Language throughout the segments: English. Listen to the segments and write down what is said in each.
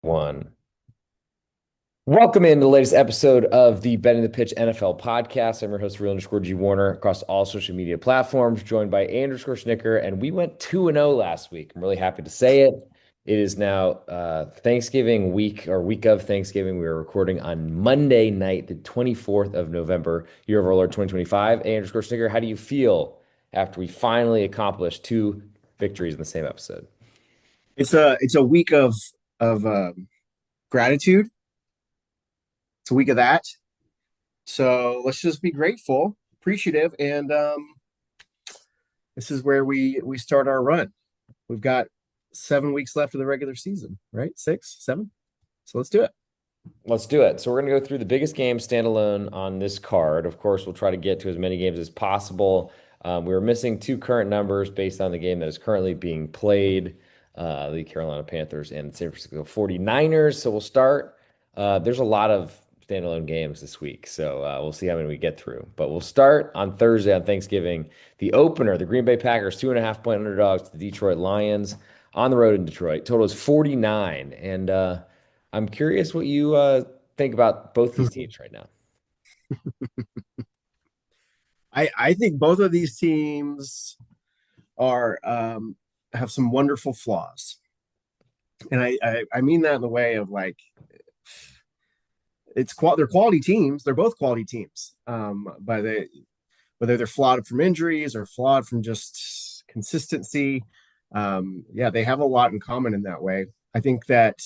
One. Welcome into the latest episode of the Betting the Pitch NFL podcast. I'm your host, real_G Warner, across all social media platforms, joined by _Snicker. And we went 2-0 last week. I'm really happy to say it. It is now Thanksgiving week, or week of Thanksgiving. We are recording on Monday night, the 24th of November, year of our Lord 2025. _Snicker, how do you feel after we finally accomplished two victories in the same episode? It's a week of gratitude. It's a week of that. So let's just be grateful, appreciative, and this is where we start our run. We've got 7 weeks left of the regular season, right? 6, 7. So let's do it. Let's do it. So we're going to go through the biggest games standalone on this card. Of course, we'll try to get to as many games as possible. We were missing two current numbers based on the game that is currently being played, the Carolina Panthers and San Francisco 49ers. So we'll start. There's a lot of standalone games this week, so we'll see how many we get through. But we'll start on Thursday on Thanksgiving. The opener, the Green Bay Packers, 2.5-point underdogs to the Detroit Lions on the road in Detroit. Total is 49. And I'm curious what you think about both these teams right now. I think both of these teams are have some wonderful flaws, and I mean that in the way of like they're quality teams. They're both quality teams, but whether they're flawed from injuries or flawed from just consistency. Yeah, they have a lot in common in that way. I think that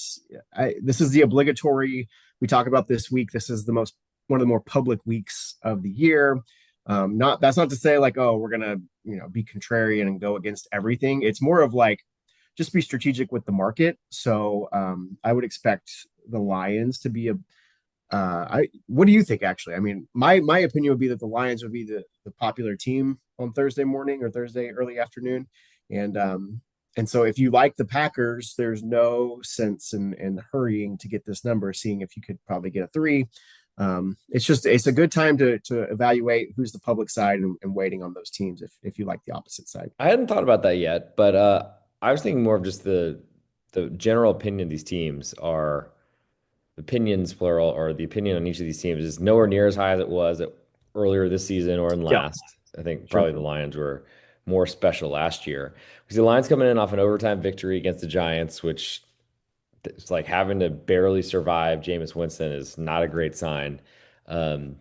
this is the obligatory. We talk about this week. This is the most one of the more public weeks of the year. Not that's not to say like, oh, we're gonna be contrarian and go against everything. It's more of like just be strategic with the market. So I would expect the Lions to be a what do you think actually? I mean, my opinion would be that the Lions would be the popular team on Thursday morning or Thursday early afternoon. And so if you like the Packers, there's no sense in hurrying to get this number, seeing if you could probably get a 3. It's a good time to evaluate who's the public side and waiting on those teams if you like the opposite side. I hadn't thought about that yet, but I was thinking more of just the general opinion of these teams are opinions plural, or the opinion on each of these teams is nowhere near as high as it was earlier this season or in Yeah, last. I think sure. probably the Lions were more special last year because the Lions coming in off an overtime victory against the Giants, which it's like having to barely survive Jameis Winston is not a great sign. Um,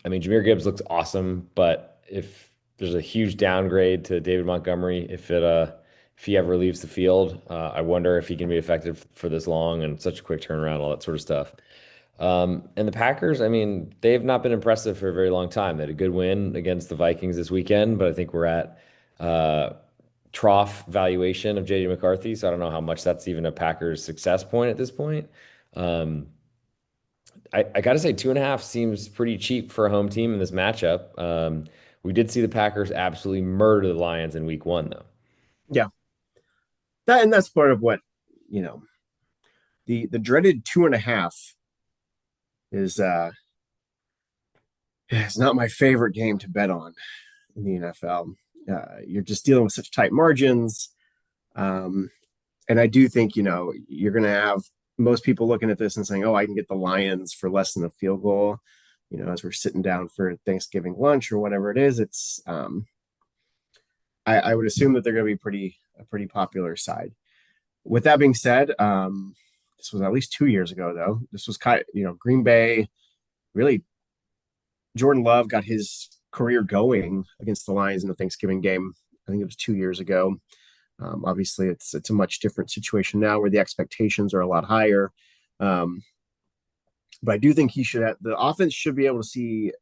I mean, Jahmyr Gibbs looks awesome, but if there's a huge downgrade to David Montgomery, if he ever leaves the field, I wonder if he can be effective for this long and such a quick turnaround, all that sort of stuff. And the Packers, I mean, they've not been impressive for a very long time. They had a good win against the Vikings this weekend, but I think we're at uh, trough valuation of JJ McCarthy, so I don't know how much that's even a Packers success point at this point. Um, I got to say, 2.5 seems pretty cheap for a home team in this matchup. We did see the Packers absolutely murder the Lions in week one, though. Yeah, that's part of what you know the dreaded 2.5 is not my favorite game to bet on in the NFL. You're just dealing with such tight margins. Um, and I do think, you're going to have most people looking at this and saying, oh, I can get the Lions for less than a field goal. As we're sitting down for Thanksgiving lunch or whatever it is, I would assume that they're going to be a pretty popular side. With that being said, this was at least 2 years ago, though. This was Green Bay really. Jordan Love got his career going against the Lions in the Thanksgiving game. I think it was 2 years ago. Obviously, it's a much different situation now where the expectations are a lot higher. Um, but I do think the offense should be able to see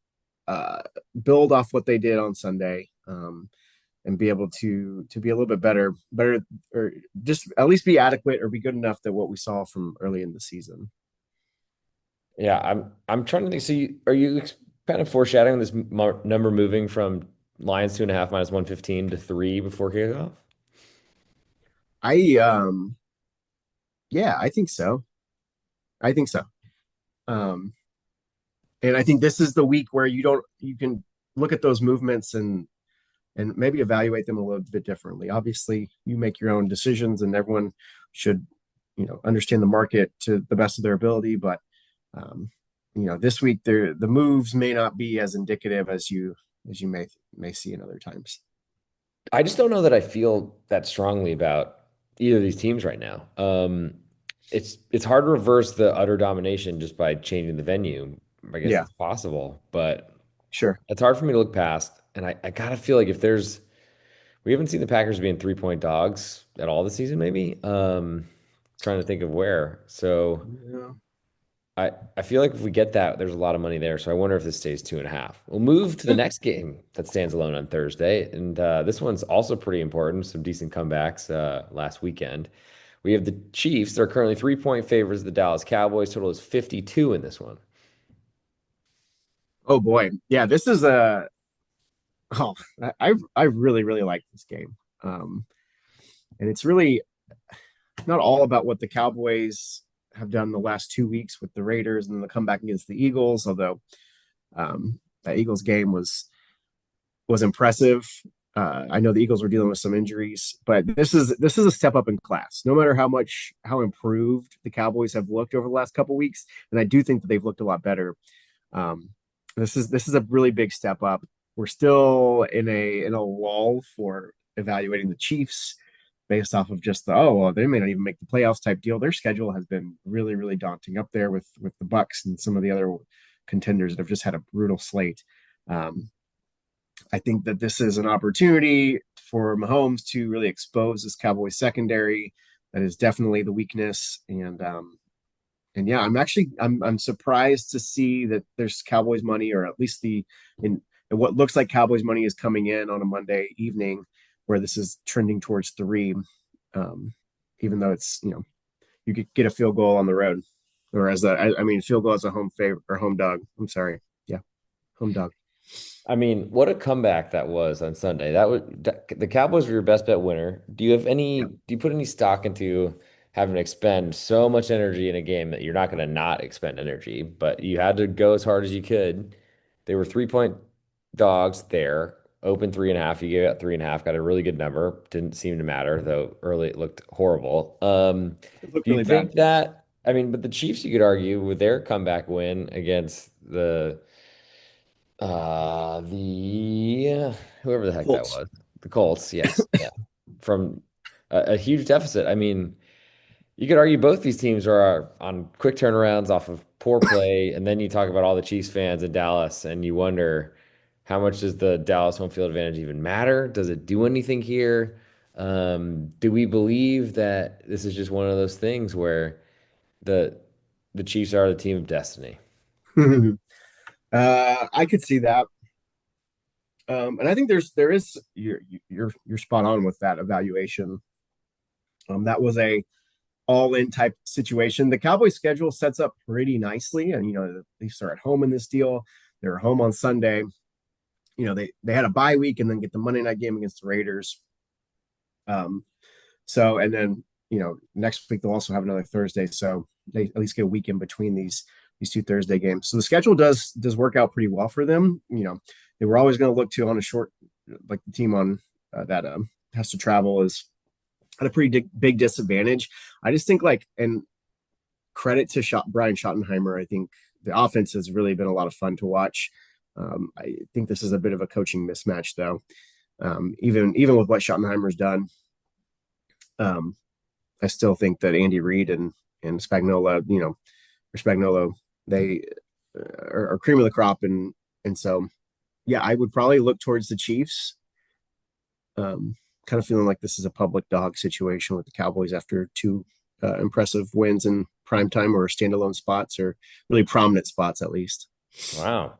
build off what they did on Sunday, and be able to be a little bit better, or just at least be adequate or be good enough that what we saw from early in the season. Yeah, I'm trying to think. So, are you kind of foreshadowing this number moving from Lions 2.5 minus 115 to 3 before kickoff? I Yeah, I think so. I think so. Um, and I think this is the week where you can look at those movements and maybe evaluate them a little bit differently. Obviously, you make your own decisions, and everyone should understand the market to the best of their ability. But um, this week the moves may not be as indicative as you may see in other times. I just don't know that I feel that strongly about either of these teams right now. It's hard to reverse the utter domination just by changing the venue. I guess Yeah, it's possible, but sure. it's hard for me to look past. And I gotta feel like if there's we haven't seen the Packers being 3-point dogs at all this season, maybe. Trying to think of where. So Yeah. I feel like if we get that, there's a lot of money there. So I wonder if this stays 2.5. We'll move to the next game that stands alone on Thursday, and this one's also pretty important. Some decent comebacks last weekend. We have the Chiefs. They're currently 3-point favorites of the Dallas Cowboys. Total is 52 in this one. Oh boy, yeah. This is a oh, I really really like this game, and it's really not all about what the Cowboys have done the last 2 weeks with the Raiders and the comeback against the Eagles. Although that Eagles game was impressive. I know the Eagles were dealing with some injuries, but this is a step up in class. No matter how improved the Cowboys have looked over the last couple weeks, and I do think that they've looked a lot better. Um, this is a really big step up. We're still in a lull for evaluating the Chiefs based off of just well, they may not even make the playoffs type deal. Their schedule has been really really daunting up there with the Bucks and some of the other contenders that have just had a brutal slate. Um, I think that this is an opportunity for Mahomes to really expose this Cowboys secondary. That is definitely the weakness, and yeah, I'm surprised to see that there's Cowboys money, or at least in what looks like Cowboys money is coming in on a Monday evening, where this is trending towards 3. Um, Even though you could get a field goal on the road, or I mean field goal as a home favorite or home dog. I'm sorry, yeah, home dog. I mean, what a comeback that was on Sunday. The Cowboys were your best bet winner. Yeah. Do you put any stock into having to expend so much energy in a game that you're not going to not expend energy, but you had to go as hard as you could. They were 3-point dogs there, open 3.5. You gave out 3.5, got a really good number. Didn't seem to matter, though early it looked horrible. It looked Do you really bad. think that, I mean, but the Chiefs, you could argue with their comeback win against the whoever the heck that Colts. was, the Colts, yes, yeah, from a huge deficit. I mean, you could argue both these teams are on quick turnarounds off of poor play, and then you talk about all the Chiefs fans in Dallas, and you wonder how much does the Dallas home field advantage even matter? Does it do anything here? Do we believe that this is just one of those things where the the Chiefs are the team of destiny? I could see that. And I think there is you're spot on with that evaluation. That was a all in type situation. The Cowboys schedule sets up pretty nicely, and they start at home in this deal. They're home on Sunday. They had a bye week and then get the Monday night game against the Raiders. Um, and then next week they'll also have another Thursday, so they at least get a week in between these two Thursday games. So the schedule does work out pretty well for them. They were always going to look to on a short, like the team on that has to travel is at a pretty big disadvantage. I just think and credit to Brian Schottenheimer. I think the offense has really been a lot of fun to watch. I think this is a bit of a coaching mismatch though. Even with what Schottenheimer's done, um, I still think that Andy Reid and Spagnola, or Spagnolo, they are cream of the crop, and so yeah, I would probably look towards the Chiefs. Kind of feeling like this is a public dog situation with the Cowboys after two impressive wins in prime time or standalone spots or really prominent spots at least. Wow.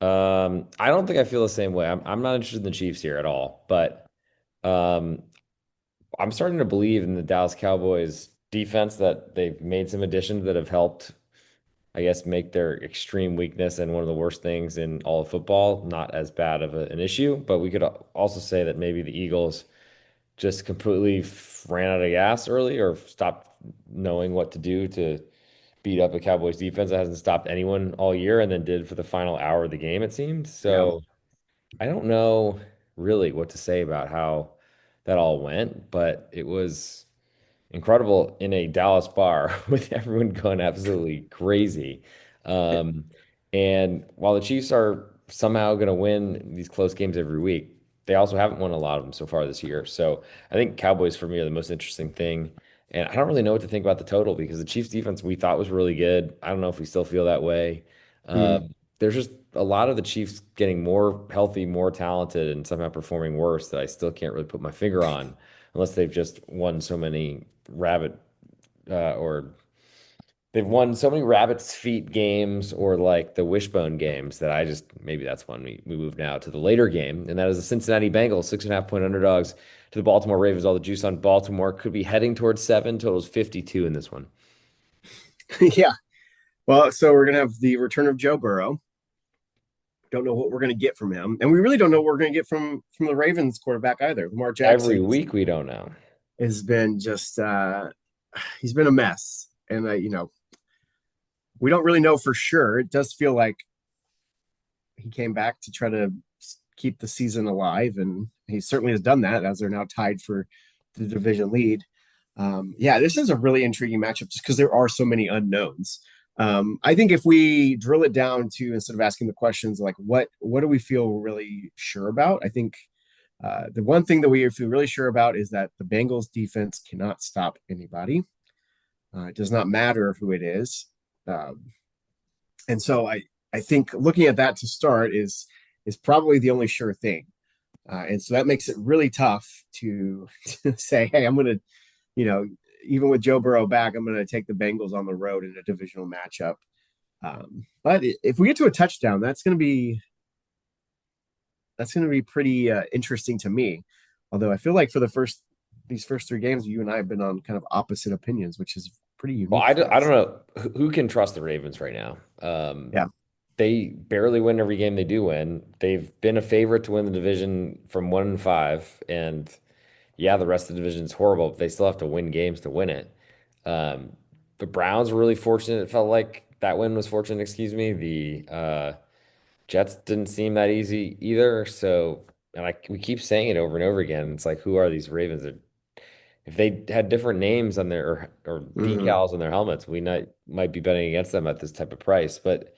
I don't think I feel the same way. I'm not interested in the Chiefs here at all, but um, I'm starting to believe in the Dallas Cowboys defense that they've made some additions that have helped, I guess, make their extreme weakness and one of the worst things in all of football not as bad of an issue. But we could also say that maybe the Eagles just completely ran out of gas early or stopped knowing what to do to beat up a Cowboys defense that hasn't stopped anyone all year and then did for the final hour of the game, it seemed. Yeah. So I don't know really what to say about how that all went, but it was incredible in a Dallas bar with everyone going absolutely crazy. Um, and while the Chiefs are somehow going to win these close games every week, they also haven't won a lot of them so far this year. So I think Cowboys for me are the most interesting thing. And I don't really know what to think about the total because the Chiefs defense we thought was really good. I don't know if we still feel that way. Mm. There's just a lot of the Chiefs getting more healthy, more talented, and somehow performing worse that I still can't really put my finger on unless they've just won so many rabbit or they've won so many rabbit's feet games or like the wishbone games that I just maybe that's when we move now to the later game, and that is the Cincinnati Bengals 6.5 point underdogs to the Baltimore Ravens. All the juice on Baltimore could be heading towards seven. Totals 52 in this one. Yeah. Well, so we're gonna have the return of Joe Burrow. Don't know what we're gonna get from him, and we really don't know what we're gonna get from the Ravens quarterback either. Lamar Every Jackson week we don't know. has been just he's been a mess, and we don't really know for sure. It does feel like he came back to try to keep the season alive, and he certainly has done that as they're now tied for the division lead. Yeah, this is a really intriguing matchup just because there are so many unknowns. I think if we drill it down to instead of asking the questions like what do we feel really sure about, I think the one thing that we feel really sure about is that the Bengals defense cannot stop anybody. It does not matter who it is. Um, and so I think looking at that to start is probably the only sure thing. And so that makes it really tough to say, hey, I'm going to, you know, even with Joe Burrow back, I'm going to take the Bengals on the road in a divisional matchup. But if we get to a touchdown, that's going to be pretty interesting to me. Although I feel like for these first three games, you and I have been on kind of opposite opinions, which is pretty Well, unique for I don't us. know who can trust the Ravens right now. Yeah, They barely win every game they do win. They've been a favorite to win the division from 1-5, and yeah, the rest of the division is horrible, but they still have to win games to win it. Um, the Browns were really fortunate. It felt like that win was fortunate, excuse me. The Jets didn't seem that easy either. So, and we keep saying it over and over again. It's like, who are these Ravens? If they had different names on their or mm-hmm. decals on their helmets, we might be betting against them at this type of price. But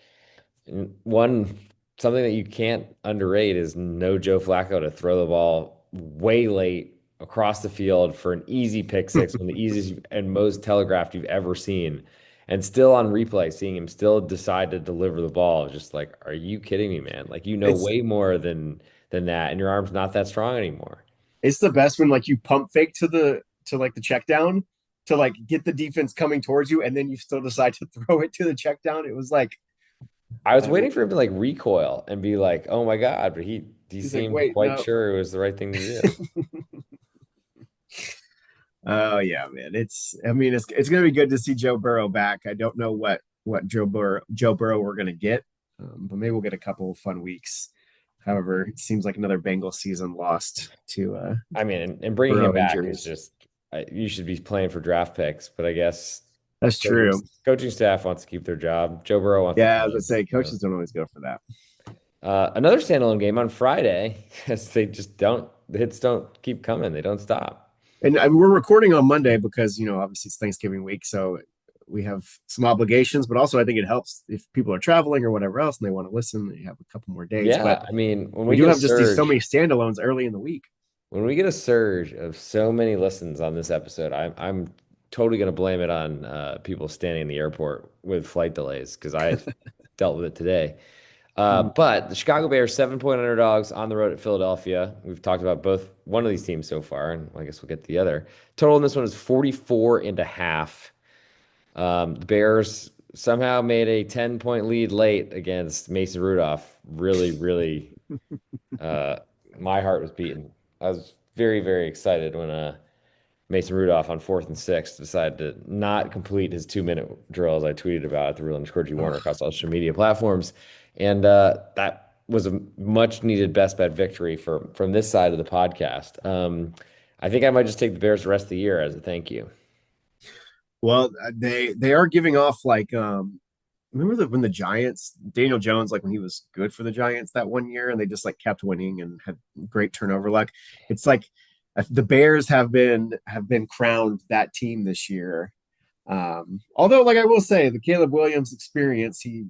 one something that you can't underrate is no Joe Flacco to throw the ball way late across the field for an easy pick six, one of the easiest and most telegraphed you've ever seen. And still on replay, seeing him still decide to deliver the ball, just like, are you kidding me, man? Like you know it's way more than that, and your arm's not that strong anymore. it's the best when like you pump fake to like the check down to like get the defense coming towards you, and then you still decide to throw it to the check down. It was like I was uh, waiting for him to like recoil and be like, "Oh my God," but he he's like, seemed wait, quite no. sure it was the right thing to do. Oh yeah, man. I mean it's gonna be good to see Joe Burrow back. I don't know what Joe Burrow we're gonna get, but maybe we'll get a couple of fun weeks. However, it seems like another Bengals season lost to I mean, and bringing him Burrow back is injuries. just you should be playing for draft picks, but I guess That's coaching, true. coaching staff wants to keep their job. Joe Burrow wants to Yeah, come I was gonna in. say So, coaches don't always go for that. another standalone game on Friday because they just don't the hits don't keep coming. They don't stop. And we're recording on Monday because obviously it's Thanksgiving week, so we have some obligations. But also, I think it helps if people are traveling or whatever else and they want to listen. They have a couple more days, but Yeah, I mean, we do have just these so many standalones early in the week. when we get a surge of so many listens on this episode, I'm totally gonna blame it on people standing in the airport with flight delays because I dealt with it today. Mm. But the Chicago Bears, 7 point underdogs on the road at Philadelphia. We've talked about both one of these teams so far, and I guess we'll get to the other. Total in this one is 44 and a half. The Bears somehow made a 10 point lead late against Mason Rudolph. Really, really, uh, my heart was beating. I was very, very excited when Mason Rudolph on 4th and 6 decided to not complete his 2 minute drill, as I tweeted about at the real underscore G Warner Ugh. across all social media platforms. And that was a much needed best bet victory from this side of the podcast. I think I might just take the Bears the rest of the year as a thank you. Well, they are giving off like remember when the Giants Daniel Jones like when he was good for the Giants that one year and they just like kept winning and had great turnover luck. It's like the Bears have been crowned that team this year. Although, like I will say, the Caleb Williams experience, he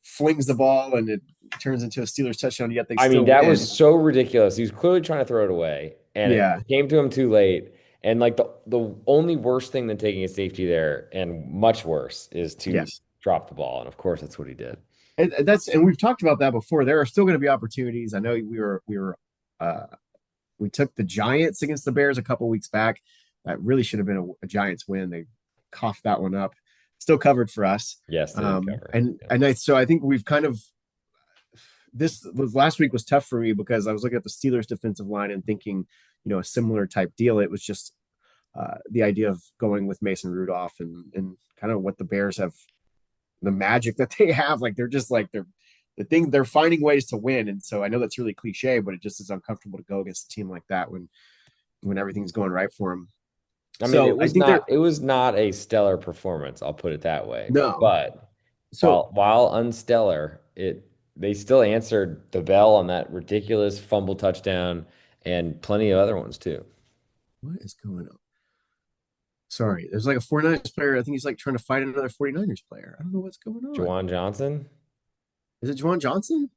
flings the ball and it turns into a Steelers touchdown, yet they I mean, still that was win. so ridiculous. He was clearly trying to throw it away, and Yeah, it came to him too late. And like the only worse thing than taking a safety there, and much worse, is to yes. drop the ball. And of course, that's what he did. And we've talked about that before. There are still going to be opportunities. I know uh, we took the Giants against the Bears a couple weeks back. That really should have been a Giants win. They coughed that one up. Still covered for us. Yes, they did cover. Yeah. So I think we've kind of this last week was tough for me because I was looking at the Steelers defensive line and thinking, a similar type deal. It was just the idea of going with Mason Rudolph and kind of what the Bears have, the magic that they have. Like they're just like they're finding ways to win. And so I know that's really cliche, but it just is uncomfortable to go against a team like that when everything's going right for them. I mean, So I think they're it was not a stellar performance, I'll put it that way. no. But So while unstellar, it they still answered the bell on that ridiculous fumble touchdown and plenty of other ones too. what is going on? Sorry, there's like a 49ers player. I think he's like trying to fight another 49ers player. I don't know what's going on. Jawan Johnson, Is it Juwan Johnson?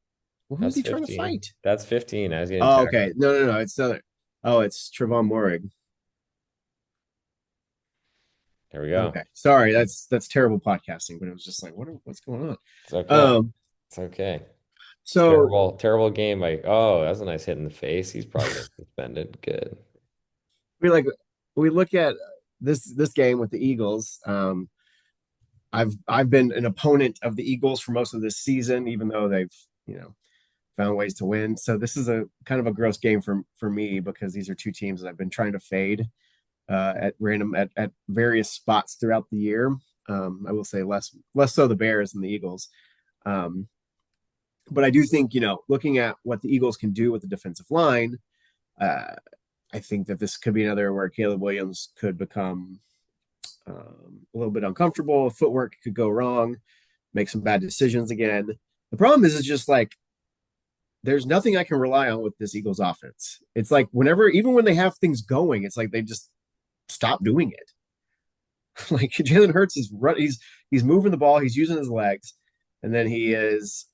Well, who's that's he trying to 15. fight? That's 15. I was getting Oh, tackled. okay. No. It's the other. Oh, it's Trevon Moehrig. There we go. Okay. Sorry, that's terrible podcasting, but it was just like, what's going on? It's okay. Um, It's okay. so Terrible, terrible game. Like, oh, that's a nice hit in the face. He's probably getting suspended. Good. we like we look at this game with the Eagles. I've been an opponent of the Eagles for most of this season, even though they've found ways to win. So this is a kind of a gross game for me because these are two teams that I've been trying to fade at random at various spots throughout the year. I will say less so the Bears than the Eagles. Um, but I do think looking at what the Eagles can do with the defensive line, uh, I think that this could be another where Caleb Williams could become a little bit uncomfortable. Footwork could go wrong, make some bad decisions again. The problem is, it's just like there's nothing I can rely on with this Eagles offense. It's like even when they have things going, it's like they just stop doing it. Like Jalen Hurts he's moving the ball, he's using his legs, and then he is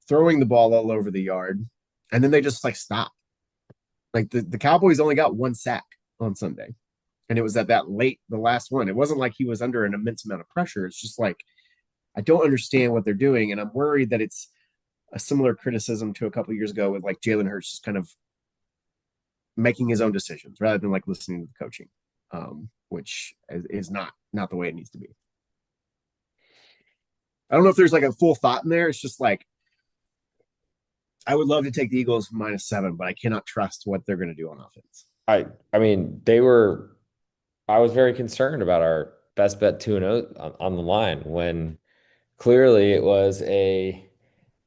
throwing the ball all over the yard, and then they just like stop. Like the Cowboys only got one sack on Sunday, and it was at that late, the last one. It wasn't like he was under an immense amount of pressure. It's just like I don't understand what they're doing, and I'm worried that it's a similar criticism to a couple of years ago with like Jalen Hurts just kind of making his own decisions rather than like listening to the coaching, which is not the way it needs to be. I don't know if there's like a full thought in there. It's just like I would love to take the Eagles -7, but I cannot trust what they're going to do on offense. I mean, they were I was very concerned about our best bet 2-0 on the line when clearly it was a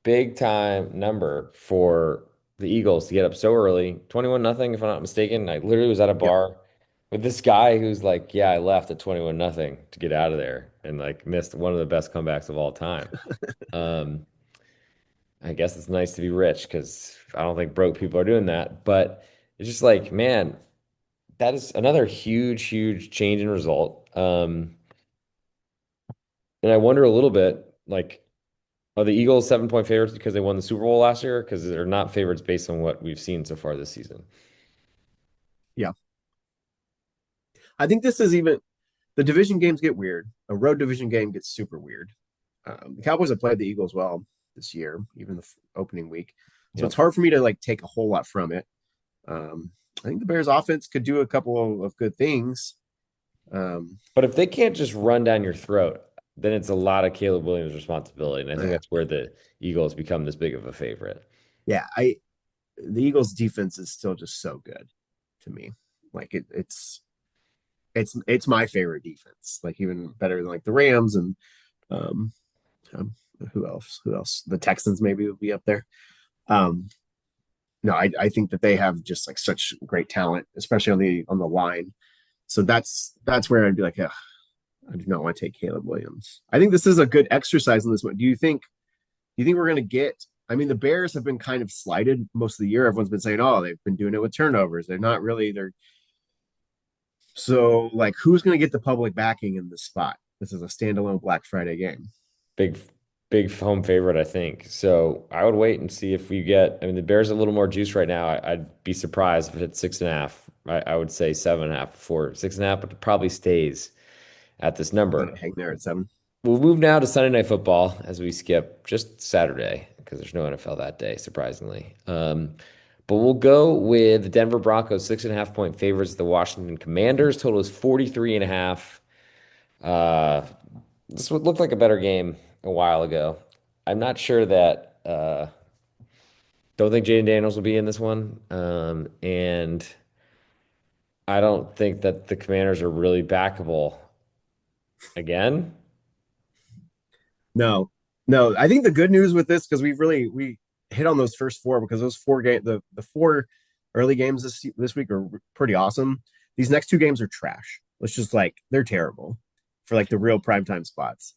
big time number for the Eagles to get up so early. 21 nothing, if I'm not mistaken. I literally was at a Yep. bar with this guy who's like, yeah, I left at 21 nothing to get out of there and like missed one of the best comebacks of all time. Um, I guess it's nice to be rich because I don't think broke people are doing that. But it's just like, man, that is another huge, huge change in result. And I wonder a little bit, like, are the Eagles 7-point favorites because they won the Super Bowl last year? Because they're not favorites based on what we've seen so far this season. Yeah. I think this is even the division games get weird. A road division game gets super weird. The Cowboys have played the Eagles well this year, even the opening week. So Yep. it's hard for me to like take a whole lot from it. I think the Bears offense could do a couple of good things. Um, But if they can't just run down your throat, then it's a lot of Caleb Williams' responsibility. And I think yeah, that's where the Eagles become this big of a favorite. yeah, I the Eagles defense is still just so good to me. Like it's my favorite defense. Like even better than like the Rams and um, um who else? Who else? The Texans maybe would be up there. Um, no, I think that they have just like such great talent, especially on the line. So that's where I'd be like, ugh, I do not want to take Caleb Williams. I think this is a good exercise in this one. Do you think we're going to get? I mean, the Bears have been kind of slighted most of the year. Everyone's been saying, "Oh, they've been doing it with turnovers. They're not really. They're so like, who's going to get the public backing in this spot? This is a standalone Black Friday game. Big, big home favorite, I think. So I would wait and see if we get. I mean, the Bears are a little more juice right now. I'd be surprised if it hits 6.5. I would say 7.5 before 6.5, but it probably stays at this Let number. it hang there at 7. We'll move now to Sunday Night Football as we skip just Saturday because there's no NFL that day, surprisingly. But we'll go with the Denver Broncos, 6.5 point favorites. The Washington Commanders total is 43.5. This would look like a better game a while ago. I'm not sure that, don't think Jaden Daniels will be in this one. And I don't think that the Commanders are really backable again. No, no. I think the good news with this, because we hit on those first four, because those the four early games this week are pretty awesome. These next two games are trash. Let's just like they're terrible for like the real primetime spots.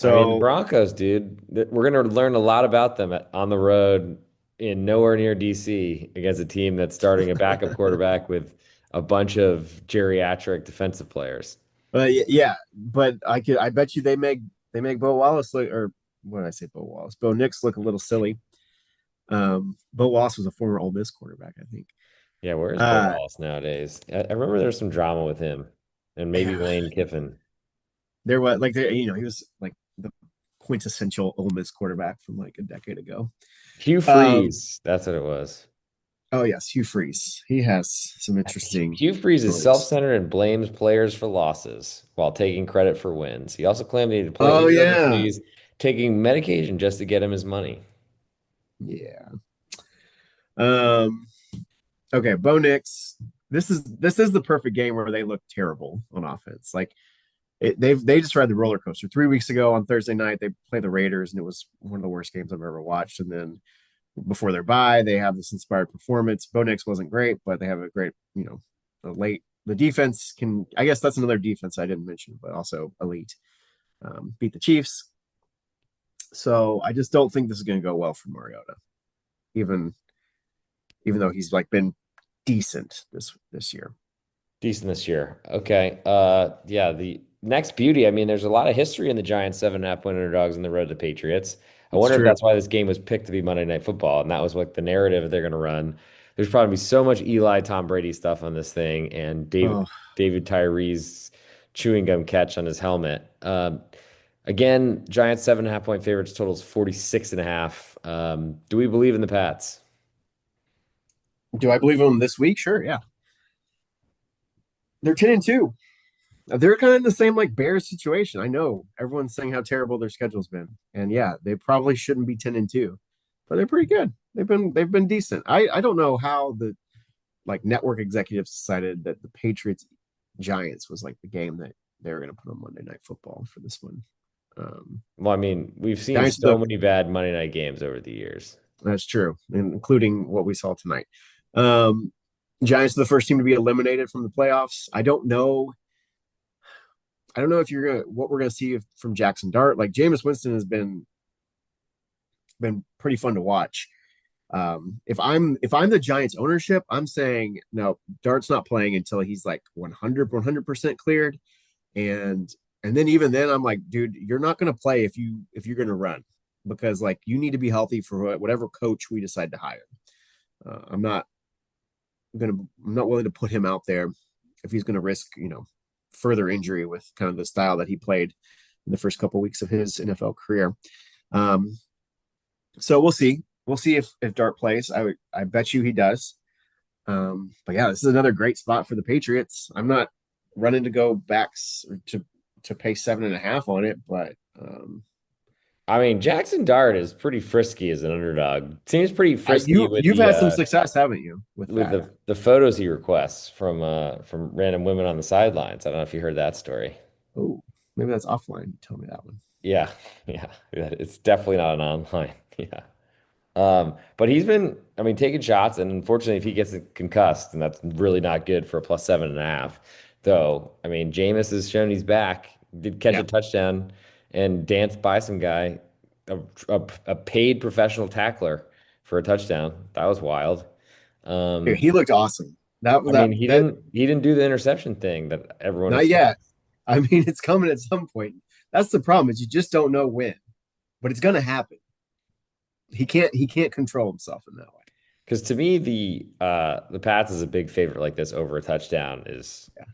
I mean, the So Broncos, dude, we're going to learn a lot about them on the road in nowhere near DC against a team that's starting a backup quarterback with a bunch of geriatric defensive players. yeah, but I bet you they make Bo Wallace look, or what did I say, Bo Wallace, Bo Nix look a little silly. Bo Wallace was a former Ole Miss quarterback, I think. Yeah, where is Bo Uh, Wallace nowadays? I remember there was some drama with him and maybe yeah, Lane Kiffin. there was like he was like the quintessential Ole Miss quarterback from like a decade ago. Hugh Um, Freeze, that's what it was. oh yes, Hugh Freeze. He has some interesting Hugh Freeze is stories. self-centered and blames players for losses while taking credit for wins. He also claimed he had plenty Oh injured yeah, employees taking medication just to get him his money. yeah. Um, okay, Bo Nix. This is the perfect game where they look terrible on offense. Like they just ride the roller coaster. 3 weeks ago on Thursday night, they played the Raiders, and it was one of the worst games I've ever watched. And then before their bye, they have this inspired performance. Bo Nix wasn't great, but they have a great, the defense can. I guess that's another defense I didn't mention, but also elite. Beat the Chiefs, so I just don't think this is going to go well for Mariota. Even even though he's like been decent this year. Decent this year. Okay. Yeah, the next beauty. I mean, there's a lot of history in the Giants 7.5 point underdogs in the road to the Patriots. I It's wonder if true. that's why this game was picked to be Monday Night Football, and that was what the narrative they're going to run. There's probably so much Eli Tom Brady stuff on this thing, and Oh, David Tyree's chewing gum catch on his helmet. Again, Giants 7.5 point favorites totals 46.5. Do we believe in the Pats? do I believe him this week? Sure, yeah. They're 10-2. They're kind of in the same like Bears situation. I know everyone's saying how terrible their schedule's been, and yeah, they probably shouldn't be 10-2, but they're pretty good. They've been decent. I don't know how the like network executives decided that the Patriots Giants was like the game that they were going to put on Monday Night Football for this one. Um, Well, I mean, we've seen Giants, so the many bad Monday night games over the years. that's true, including what we saw tonight. Um, Giants are the first team to be eliminated from the playoffs. I don't know if you're gonna what we're gonna see from Jackson Dart. Like Jameis Winston has been pretty fun to watch. If I'm the Giants ownership, I'm saying no, Dart's not playing until he's like 100% cleared, and and then even then I'm like, dude, you're not gonna play if you're gonna run, because like you need to be healthy for whatever coach we decide to hire. I'm not I'm not willing to put him out there if he's gonna risk further injury with kind of the style that he played in the first couple of weeks of his NFL career. Um, so we'll see. We'll see if Dart plays. I bet you he does. But yeah, this is another great spot for the Patriots. I'm not running to go backs to pay 7.5 on it, but I mean, Jackson Dart is pretty frisky as an underdog. Seems pretty frisky you've had some success, haven't you, with with that? the photos he requests from random women on the sidelines. I don't know if you heard that story. Oh, maybe that's offline. Tell me that one. Yeah, yeah, it's definitely not an online. Yeah. But he's been, I mean, taking shots, and unfortunately, if he gets concussed, then that's really not good for a +7.5. Though, I mean, Jameis has shown he's back. Did catch Yeah, a touchdown and danced by some guy. a, a paid professional tackler for a touchdown. That was wild. Dude, Um, he looked awesome. That I that mean, he that didn't do the interception thing that everyone not expects. yet. I mean, it's coming at some point. That's the problem is you just don't know when, but it's going to happen. He can't control himself in that way. Because to me, the Pats is a big favorite like this over a touchdown is Yeah.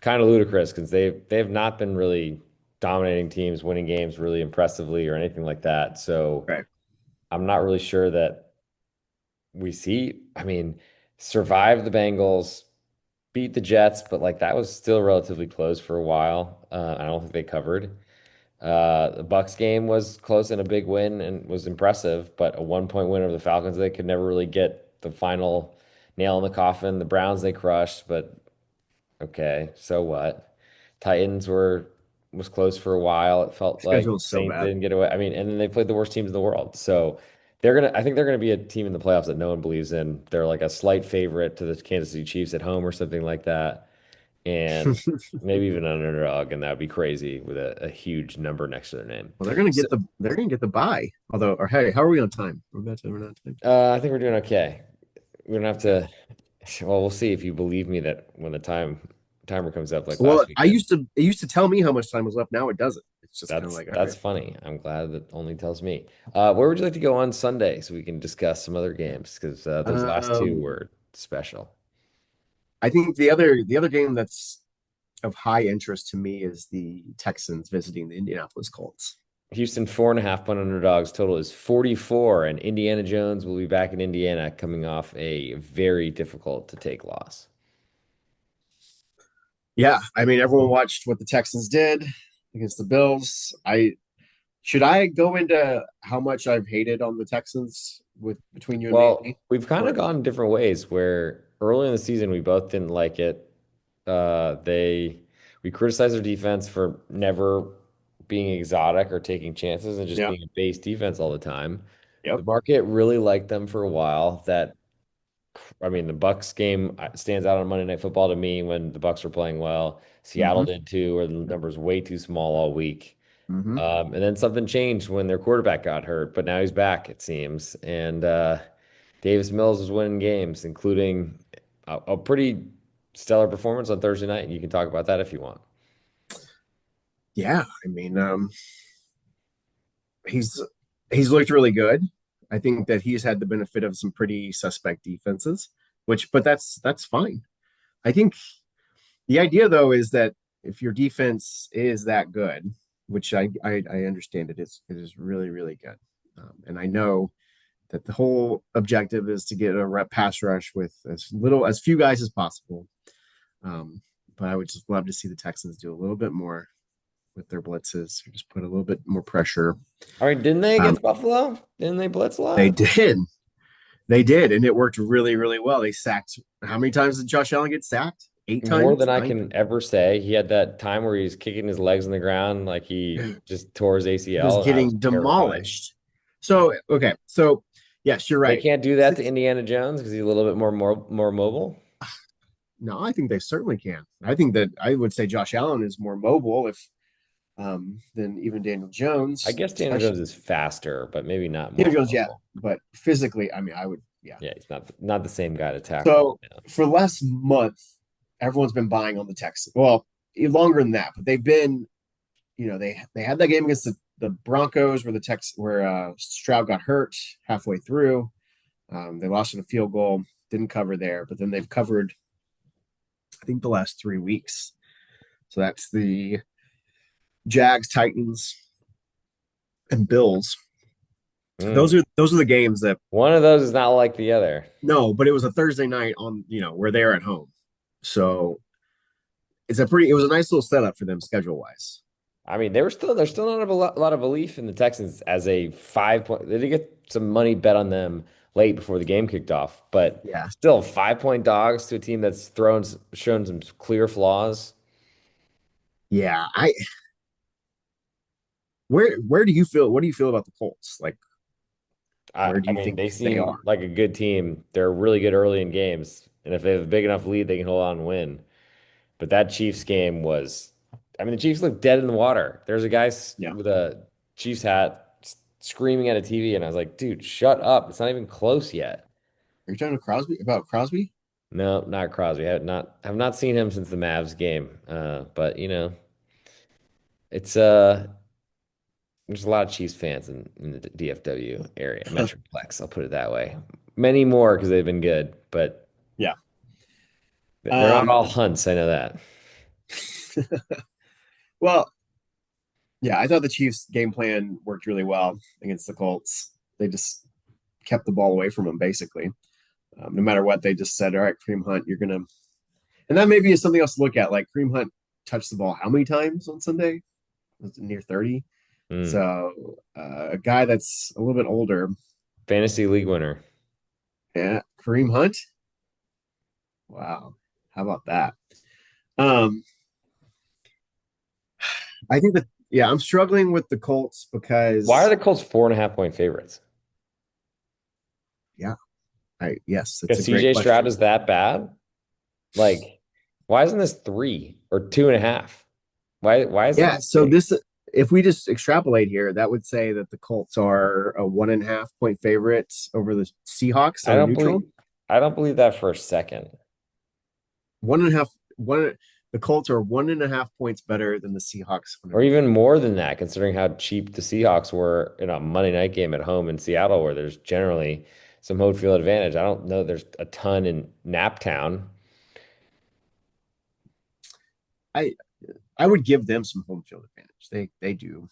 kind of ludicrous because they've not been really dominating teams, winning games really impressively or anything like that. So Right. I'm not really sure that we see. I mean, survive the Bengals, beat the Jets, but like that was still relatively close for a while. I don't think they covered. The Bucks game was close and a big win and was impressive, but a 1 point win over the Falcons, they could never really get the final nail in the coffin. The Browns they crushed, but okay, so what? Titans was close for a while. It felt like Schedule is so Saints bad. didn't get away. I mean, and then they played the worst teams in the world. So I think they're gonna be a team in the playoffs that no one believes in. They're like a slight favorite to the Kansas City Chiefs at home or something like that. And maybe even an underdog, and that would be crazy with a huge number next to their name. Well, So, they're gonna get the bye. Although, or hey, how are we on time? We're about to run out of time. I think we're doing okay. We don't have Yeah. to. Well, we'll see if you believe me that when the timer comes up like Well, last weekend. it used to tell me how much time was left. Now it doesn't. It's just kind of That's like, all that's right. funny. I'm glad that only tells me. Where would you like to go on Sunday so we can discuss some other games? Because those last two Um, were special. I think the other game that's of high interest to me is the Texans visiting the Indianapolis Colts. Houston 4.5 point underdogs. Total is 44, and Indiana Jones will be back in Indiana coming off a very difficult to take loss. Yeah, I mean, everyone watched what the Texans did against the Bills. I should I go into how much I've hated on the Texans with between you and me? Well, we've kind of Or gone different ways where early in the season we both didn't like it. They we criticized their defense for never being exotic or taking chances and just yeah, being a base defense all the time. yep, The market really liked them for a while. I mean, the Bucks game stands out on Monday Night Football to me when the Bucks were playing well. Seattle mm-hmm, did too, or the numbers way too small all week. mm-hmm. And then something changed when their quarterback got hurt, but now he's back, it seems. And Davis Mills is winning games, including a pretty stellar performance on Thursday night. You can talk about that if you want. Yeah, I mean, he's he's looked really good. I think that he's had the benefit of some pretty suspect defenses, but that's fine. I think the idea though is that if your defense is that good, which I understand it is really really good, and I know that the whole objective is to get a rep pass rush with as few guys as possible. Um, but I would just love to see the Texans do a little bit more with their blitzes, just put a little bit more pressure. All right, didn't they Um, against Buffalo? Didn't they blitz a they lot? did, they did, and it worked really really well. They sacked. How many times did Josh Allen get sacked? Eight More times, than I nine can ever say. He had that time where he's kicking his legs in the ground like he times. just tore his He was ACL, and that was getting terrifying. demolished. So okay, so yes, you're They right. can't do that to Indiana Jones because he's a little bit more mobile. No, I think they certainly can. I think that I would say Josh Allen is more mobile if than even Daniel I Jones, guess Daniel especially Jones is faster, but maybe not Daniel more Jones. Yeah, mobile. but physically, I mean, I would. Yeah. Yeah, he's not the same guy to tackle. So Yeah. for the last month, everyone's been buying on the Texans. Well, longer than that, but they've been. They had that game against the Broncos where the Tex where Stroud got hurt halfway through. They lost in a field goal, didn't cover there, but then they've covered, I think, the last 3 weeks. So that's the Jags, Titans, and Bills. Mm. Those are the games that One of those is not like the other. no, but it was a Thursday night on where they're at home, so it was a nice little setup for them schedule wise. I mean, there's still not a lot of belief in the Texans as a 5 point. They did get some money bet on them late before the game kicked off, but Yeah, still 5 point dogs to a team that's shown some clear flaws. yeah. I where do you feel? What do you feel about the Colts? Like, where do I you mean, think they they are? seem like a good team. They're really good early in games, and if they have a big enough lead, they can hold on and win. But that Chiefs game was, I mean, the Chiefs look dead in the water. There's a guy Yeah, with a Chiefs hat screaming at a TV, and I was like, dude, shut up. It's not even close yet. Are you talking to Crosby about Crosby? No, not Crosby. I have not seen him since the Mavs game. But it's there's a lot of Chiefs fans in the DFW area, Metroplex. I'll put it that way. Many more because they've been good, but Yeah. they're not Um, all Hunts. I know that. well, yeah, I thought the Chiefs' game plan worked really well against the Colts. They just kept the ball away from them, basically. No matter what, they just said, "All right, Kareem Hunt, you're gonna," and that maybe is something else to look at. Like Kareem Hunt touched the ball how many times on Sunday? Was it near 30? Mm. So a guy that's a little bit older, Fantasy league winner. yeah, Kareem Hunt. Wow, how about that? Um, I think that yeah, I'm struggling with the Colts Why are because the Colts 4.5 point favorites? yeah, I yes, it's a Because great CJ Stroud question. is that bad? Like, why isn't this 3 or 2.5? Why is it Yeah, this so big? this if we just extrapolate here, that would say that the Colts are a 1.5 point favorites over the Seahawks I on don't believe neutral. I don't believe that for a second. One and a half one the Colts are 1.5 points better than the Seahawks on a Or even neutral. more than that, considering how cheap the Seahawks were in a Monday night game at home in Seattle, where there's generally some home field advantage. I don't know there's a ton in Naptown. I I would give them some home field advantage. They do.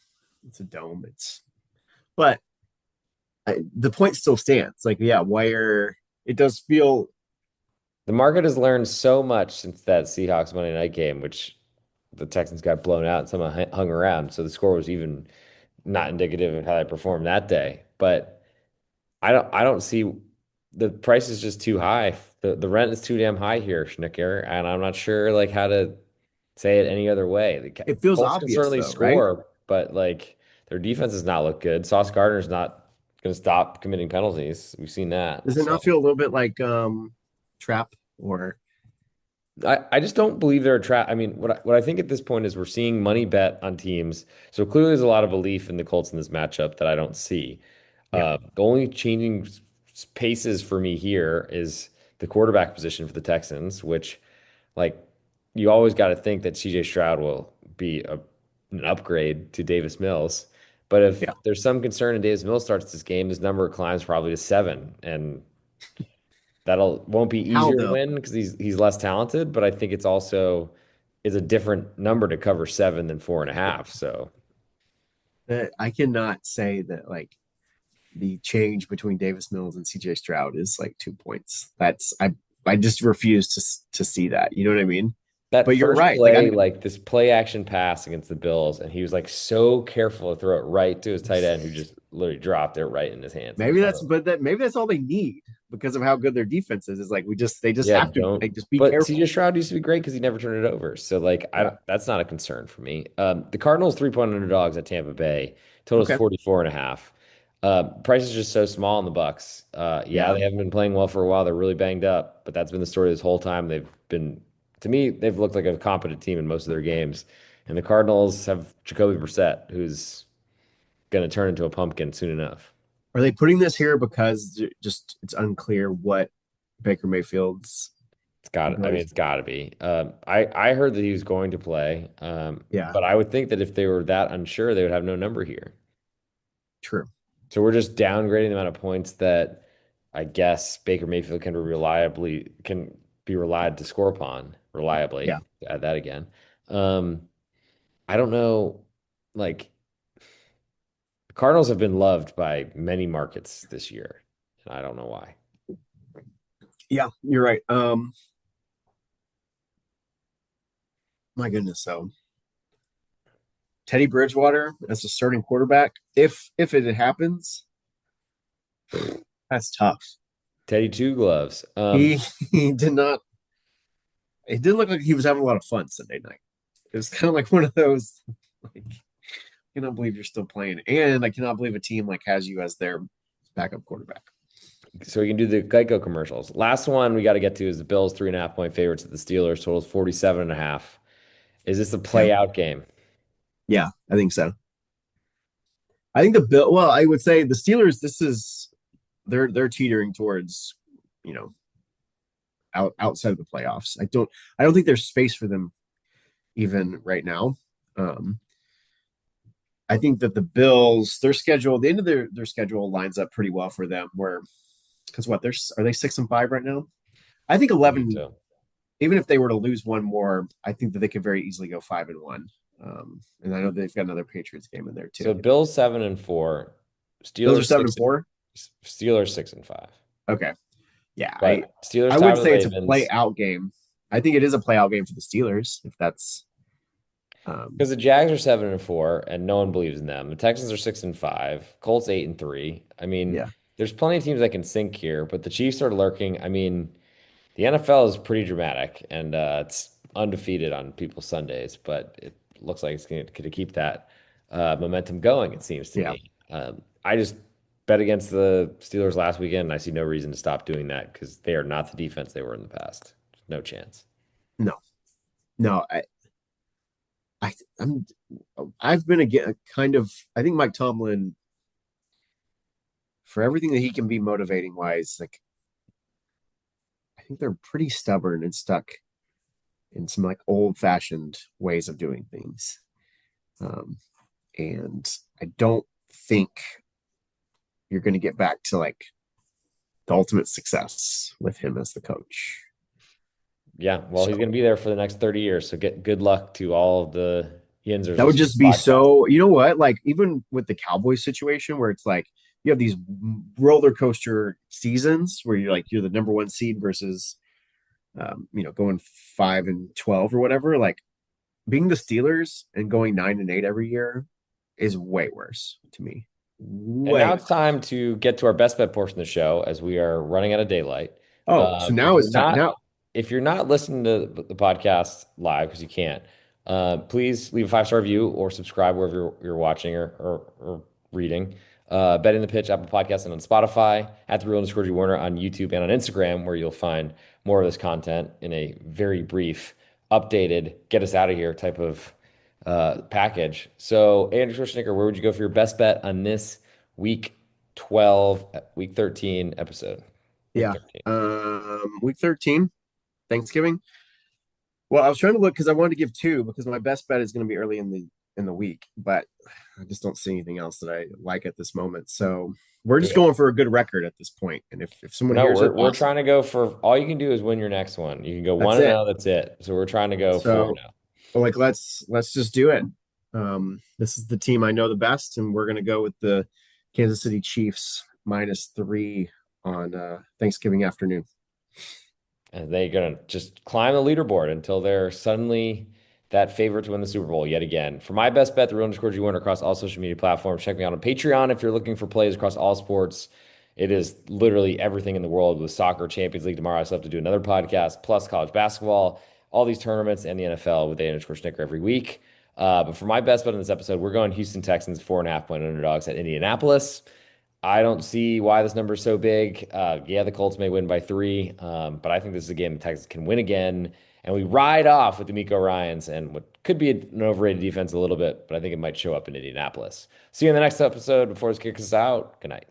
It's a dome. It's but the point still stands. Like yeah, where it does feel The market has learned so much since that Seahawks Monday night game, which the Texans got blown out and someone hung around. So the score was even not indicative of how they performed that day. But I don't see the price is just too high. The rent is too damn high here, Schnicker, and I'm not sure like how to say it any other way. The it feels Colts can obvious certainly though, right? score, but like their defense does not look good. Sauce Gardner's not going to stop committing penalties. We've seen that. Does it not So feel a little bit like trap or I just don't believe they're a trap. I mean, what I think at this point is we're seeing money bet on teams. So clearly there's a lot of belief in the Colts in this matchup that I don't see. yeah. The only changing paces for me here is the quarterback position for the Texans, which like you always got to think that CJ Stroud will be an upgrade to Davis Mills. But if Yeah. there's some concern and Davis Mills starts this game, this number climbs probably to 7. And that'll won't be How easier to though? win because he's less talented, but I think it's also is a different number to cover 7 than 4.5. So I cannot say that like the change between Davis Mills and CJ Stroud is like 2 points. That's I just refuse to see that. You know what I mean? that But you're first right. Like play, I'm like this play action pass against the Bills, and he was like so careful to throw it right to his tight end who just literally dropped it right in his hands. maybe that's but that maybe that's all they need because of how good their defense is. Is like they just Yeah, have to don't. like just be But CJ careful. Stroud used to be great because he never turned it over. So like I Yeah. don't, that's not a concern for me. The Cardinals 3 point underdogs at Tampa Bay. Totals Okay. 44.5. Price is just so small in the Bucks. Yeah, Yeah. they haven't been playing well for a while. They're really banged up, but that's been the story this whole time. They've been, to me, they've looked like a competent team in most of their games. And the Cardinals have Jacoby Brissett, who's going to turn into a pumpkin soon enough. Are they putting this here because just it's unclear what Baker Mayfield's It's got I mean, abilities? it's got to be. I heard that he was going to play, Yeah. but I would think that if they were that unsure, they would have no number here. True. So we're just downgrading the amount of points that I guess Baker Mayfield can be relied to score upon Yeah. reliably. Add that again. Um, I don't know. Like the Cardinals have been loved by many markets this year, and I don't know why. Yeah. You're right. My goodness. So Teddy Bridgewater as a starting quarterback, if it happens, that's tough. Teddy Two Gloves. He he did not. It didn't look like he was having a lot of fun Sunday night. It was kind of like one of those like I cannot believe you're still playing, and I cannot believe a team like has you as their backup quarterback. So we can do the Geico commercials. Last one we got to get to is the Bills 3.5 point favorites at the Steelers. Totals 47.5. Is this a Yeah, play out game? yeah, I think so. I think the Bill. Well, I would say the Steelers. This is they're teetering towards you know outside of the playoffs. I don't think there's space for them even right now. Um, I think that the Bills, their schedule, the end of their schedule lines up pretty well for them. Where because what they're are they 6-5 right now? I think I believe 11. so. Even if they were to lose one more, I think that they could very easily go 5-1. And I know they've got another Patriots game in there So too. Bills 7-4, Those are Steelers seven and six and four. Steelers 6-5. Okay, yeah, But I Steelers tied wouldn't with the say it's a play Ravens out game. I think it is a play out game for the Steelers if that's um, because the Jags are 7-4 and no one believes in them. The Texans are 6-5, Colts 8-3. I mean, yeah, there's plenty of teams that can sink here, but the Chiefs are lurking. I mean, the NFL is pretty dramatic and it's undefeated on people's Sundays, but it looks like it's going to keep that momentum going, it seems to yeah. me. I just bet against the Steelers last weekend, and I see no reason to stop doing that because they are not the defense they were in the past. No chance. No, no. I I'm I've been again kind of. I think Mike Tomlin for everything that he can be motivating wise, like I think they're pretty stubborn and stuck in some like old fashioned ways of doing things. Um, and I don't think you're going to get back to like the ultimate success with him as the coach. Yeah, well, he's going So to be there for the next 30 years. So get good luck to all of the Yinzers that would listening to just the be podcast. so, you know what? Like, even with the Cowboys situation where it's like you have these roller coaster seasons where you're the number one seed versus, going 5-12 or whatever. Like, being the Steelers and going 9-8 every year is way worse to me. And now Way it's time to get to our best bet portion of the show as we are running out of daylight. Oh, so If now you're it's time. not Now, if you're not listening to the podcast live because you can't, please leave a 5-star review or subscribe wherever you're watching or reading. Betting the Pitch, Apple Podcasts, and on Spotify, at the Real Discord Warner on YouTube and on Instagram, where you'll find more of this content in a very brief, updated, get us out of here type of package. So, Andrew Schwarzenegger, where would you go for your best bet on this week 12, week 13 episode? Week yeah. 13. Week 13, Thanksgiving. Well, I was trying to look because I wanted to give two because my best bet is going to be early in the week, but I just don't see anything else that I like at this moment. So we're just Yeah. going for a good record at this point. And if someone No, hears it, we're awesome. trying to go for all you can do is win your next one. You can go That's 1-0, it. that's it. So we're trying to go 4 So now. like let's just do it. This is the team I know the best, and we're gonna go with the Kansas City Chiefs -3 on Thanksgiving afternoon. And they're going to just climb the leaderboard until they're suddenly that favorite to win the Super Bowl yet again. For my best bet, the real underscore G winner across all social media platforms. Check me out on Patreon if you're looking for plays across all sports. It is literally everything in the world with soccer, Champions League tomorrow. I still have to do another podcast, plus college basketball, all these tournaments, and the NFL with A underscore Snicker every week. But for my best bet in this episode, we're going Houston Texans 4.5 point underdogs at Indianapolis. I don't see why this number is so big. Yeah, the Colts may win by 3, but I think this is a game the Texans can win again. And we ride off with the Miko Ryans and what could be an overrated defense a little bit, but I think it might show up in Indianapolis. See you in the next episode before this kicks us out. Good night.